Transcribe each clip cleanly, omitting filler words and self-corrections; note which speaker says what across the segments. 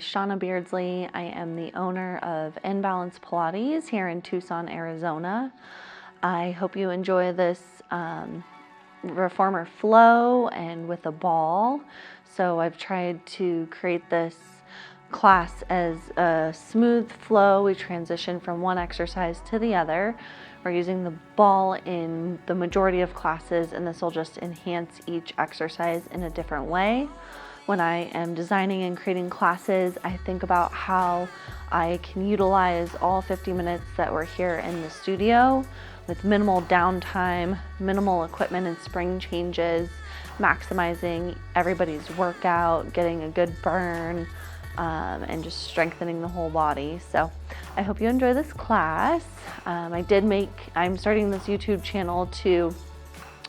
Speaker 1: is Shauna Beardsley. I am the owner of Inbalance Pilates here in Tucson, Arizona. I hope you enjoy this reformer flow and with a ball. So I've tried to create this class as a smooth flow. We transition from one exercise to the other. We're using the ball in the majority of classes, and this will just enhance each exercise in a different way. When I am designing and creating classes, I think about how I can utilize all 50 minutes that we're here in the studio with minimal downtime, minimal equipment and spring changes, maximizing everybody's workout, getting a good burn, and just strengthening the whole body. So I hope you enjoy this class. I'm starting this YouTube channel to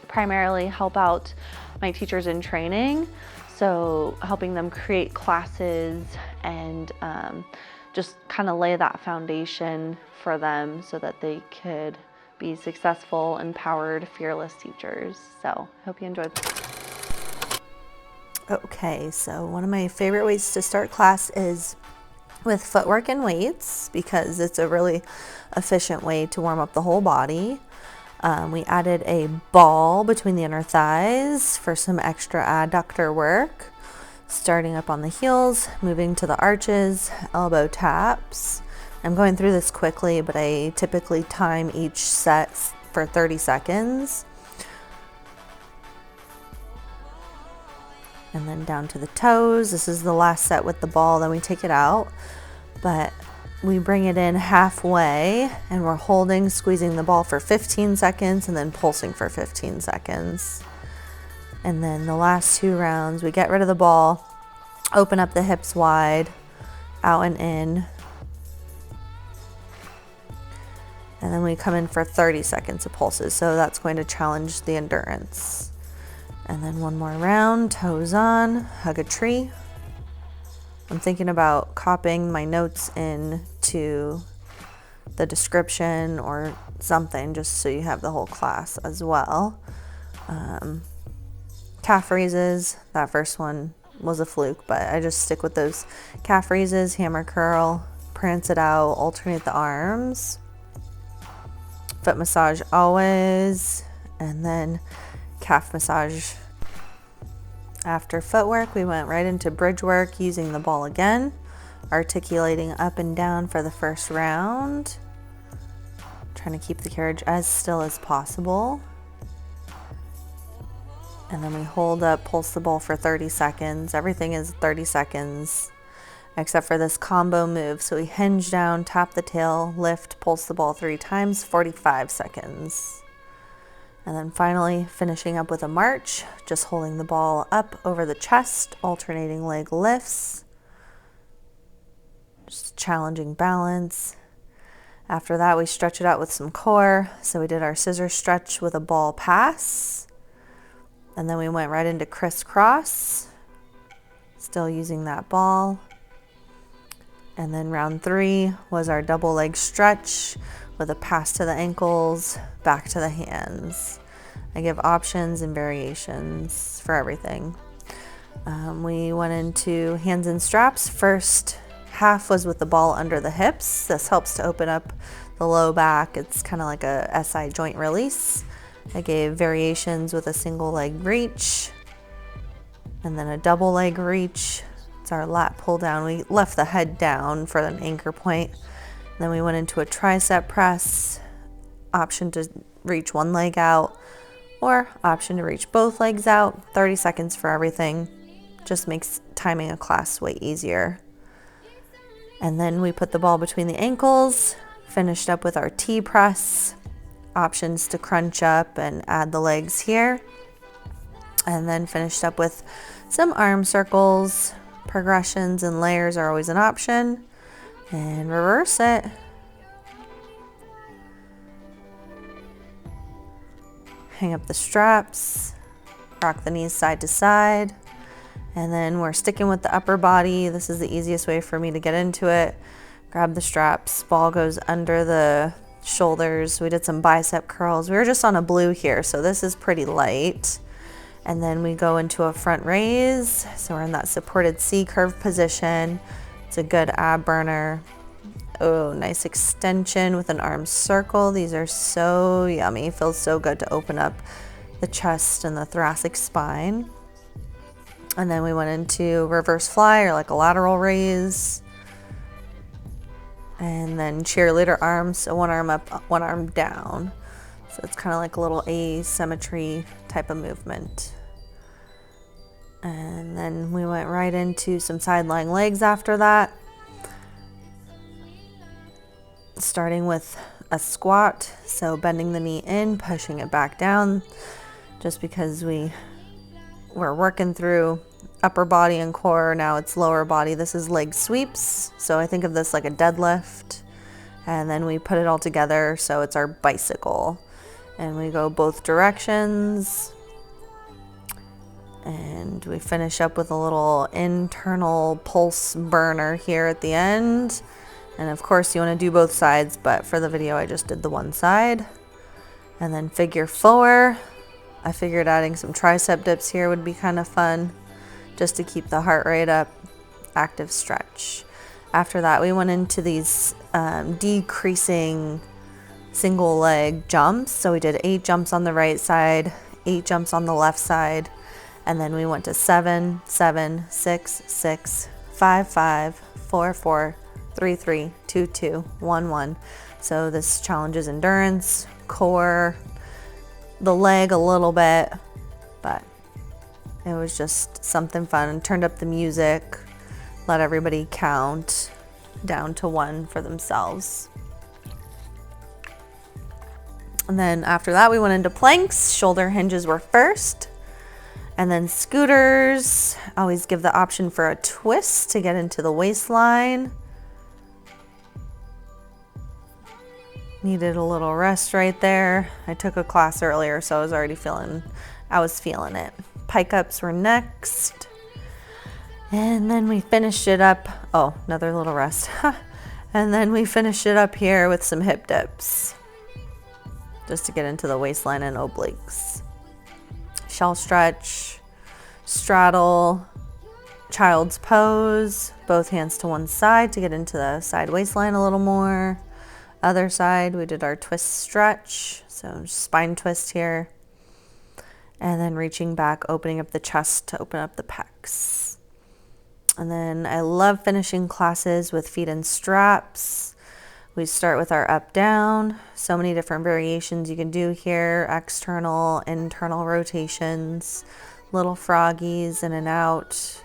Speaker 1: primarily help out my teachers in training. So helping them create classes and just kind of lay that foundation for them so that they could be successful, empowered, fearless teachers. So I hope you enjoyed this.
Speaker 2: Okay, so one of my favorite ways to start class is with footwork and weights because it's a really efficient way to warm up the whole body. We added a ball between the inner thighs for some extra adductor work, starting up on the heels, moving to the arches, elbow taps. I'm going through this quickly, but I typically time each set for 30 seconds. And then down to the toes. This is the last set with the ball, then we take it out. But we bring it in halfway and we're holding, squeezing the ball for 15 seconds and then pulsing for 15 seconds. And then the last 2 rounds, we get rid of the ball, open up the hips wide, out and in. And then we come in for 30 seconds of pulses. So that's going to challenge the endurance. And then one more round, toes on, hug a tree. I'm thinking about copying my notes into the description or something just so you have the whole class as well. Calf raises, that first one was a fluke, but I just stick with those calf raises, hammer curl, prance it out, alternate the arms. Foot massage always, and then calf massage. After footwork, we went right into bridge work using the ball again, articulating up and down for the first round, trying to keep the carriage as still as possible. And then we hold up, pulse the ball for 30 seconds. Everything is 30 seconds except for this combo move. So we hinge down, tap the tail, lift, pulse the ball 3 times, 45 seconds. And then finally finishing up with a march, just holding the ball up over the chest, alternating leg lifts, just challenging balance. After that, we stretch it out with some core. So we did our scissor stretch with a ball pass. And then we went right into crisscross, still using that ball. And then round 3 was our double leg stretch with a pass to the ankles, back to the hands. I give options and variations for everything. We went into hands and straps. First half was with the ball under the hips. This helps to open up the low back. It's kind of like a SI joint release. I gave variations with a single leg reach and then a double leg reach. It's our lat pull down. We left the head down for an anchor point. Then we went into a tricep press, option to reach one leg out or option to reach both legs out. 30 seconds for everything. Just makes timing a class way easier. And then we put the ball between the ankles, finished up with our T press, options to crunch up and add the legs here. And then finished up with some arm circles. Progressions and layers are always an option. And reverse it. Hang up the straps, rock the knees side to side, and then we're sticking with the upper body. This is the easiest way for me to get into it. Grab the straps, ball goes under the shoulders. We did some bicep curls. We were just on a blue here, so this is pretty light. And then we go into a front raise. So we're in that supported C curve position. It's a good ab burner. Oh, nice extension with an arm circle. These are so yummy. Feels so good to open up the chest and the thoracic spine. And then we went into reverse fly, or like a lateral raise. And then cheerleader arms, so one arm up, one arm down. So it's kind of like a little asymmetry type of movement. And then we went right into some side lying legs after that. Starting with a squat, so bending the knee in, pushing it back down, just because we're working through upper body and core. Now it's lower body. This is leg sweeps, so I think of this like a deadlift, and then we put it all together, so it's our bicycle, and we go both directions, and we finish up with a little internal pulse burner here at the end. And of course you want to do both sides, but for the video I just did the one side. And then figure 4. I figured adding some tricep dips here would be kind of fun, just to keep the heart rate up. Active stretch. After that we went into these decreasing single leg jumps. So we did 8 jumps on the right side, 8 jumps on the left side, and then we went to 7, 7, 6, 6, 5, 5, 4, 4, 3, 3, 2, 2, 1, 1. So this challenges endurance, core, the leg a little bit, but it was just something fun. And turned up the music, let everybody count down to 1 for themselves. And then after that we went into planks. Shoulder hinges were first, and then scooters. Always give the option for a twist to get into the waistline. Needed a little rest right there. I took a class earlier, so I was feeling it. Pike ups were next. And then we finished it up. Oh, another little rest. And then we finished it up here with some hip dips, just to get into the waistline and obliques. Shell stretch, straddle, child's pose, both hands to one side to get into the side waistline a little more. Other side, we did our twist stretch, so spine twist here. And then reaching back, opening up the chest to open up the pecs. And then I love finishing classes with feet in straps. We start with our up down. So many different variations you can do here. External, internal rotations, little froggies in and out.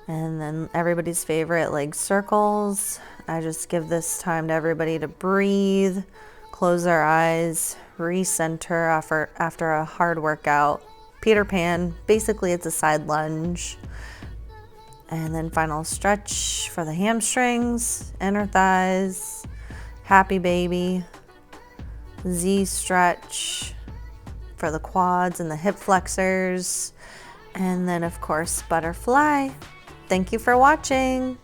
Speaker 2: And then everybody's favorite, leg circles. I just give this time to everybody to breathe, close their eyes, recenter after a hard workout. Peter Pan, basically it's a side lunge. And then final stretch for the hamstrings, inner thighs, happy baby, Z stretch for the quads and the hip flexors, and then of course butterfly. Thank you for watching.